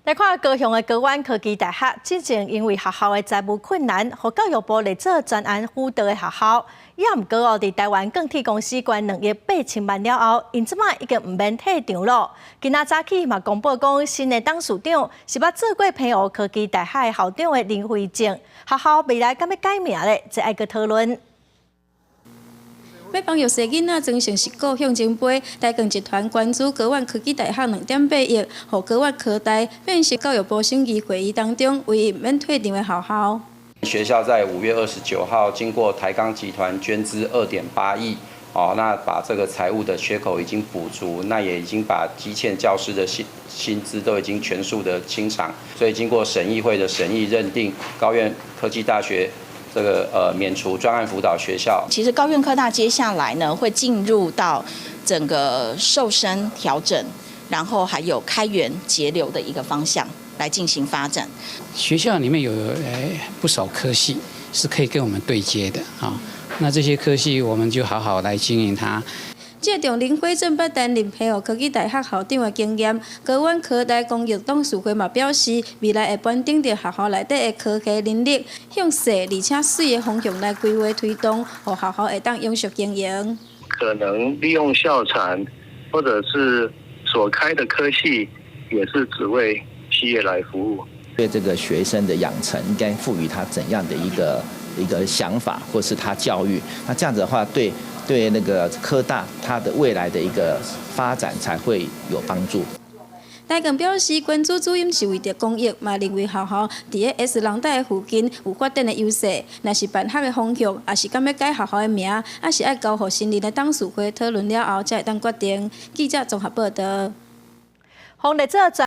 来看高雄的高湾科技大学，之前因为学校的财务困难，和教育部来做专案辅导的学校，也毋过哦，伫台湾钢铁公司关2亿8千万了后，因即马已经毋免退场咯。今仔早起嘛公布讲，新的董事长是捌做过平湖科技大学校长的林辉正，学校未来敢要改名咧，这爱个讨论。 要帮弱势囡仔装成实股向前飞，台钢集团关注高湾科技大学2.8亿，互高湾科大变成教育部审议会议当中唯一免退场的学校。学校在5月29号经过台钢集团捐资2.8亿，那把这个财务的缺口已经补足，那也已经把积欠教师的薪资都已经全数的清偿，所以经过审议会的审议认定，高苑科技大学。 这个免除专案辅导学校，其实高苑科大接下来呢会进入到整个瘦身调整，然后还有开源节流的一个方向来进行发展。学校里面有不少科系是可以跟我们对接的啊，那这些科系我们就好好来经营它。 借重林辉正捌担任平湖科技大学校长的经验，高湾科大公益董事会嘛表示，未来会盘点着学校内底的科技能力，向细而且水的方向来规划推动，互学校会当永续经营。可能利用校产，或者是所开的科系，也是只为企业来服务。对这个学生的养成，应该赋予他怎样的一个想法，或是他教育？那这样子的话，对那个科大它的未来的一个发展才会有帮助。台钢表示，关注主因是为着公益，嘛认为学校伫个 S 人带附近有发展的优势。若是办学的方向，也是敢要改学校的名，还是爱交互新任的董事会讨论了后，才会当决定。记者综合报道。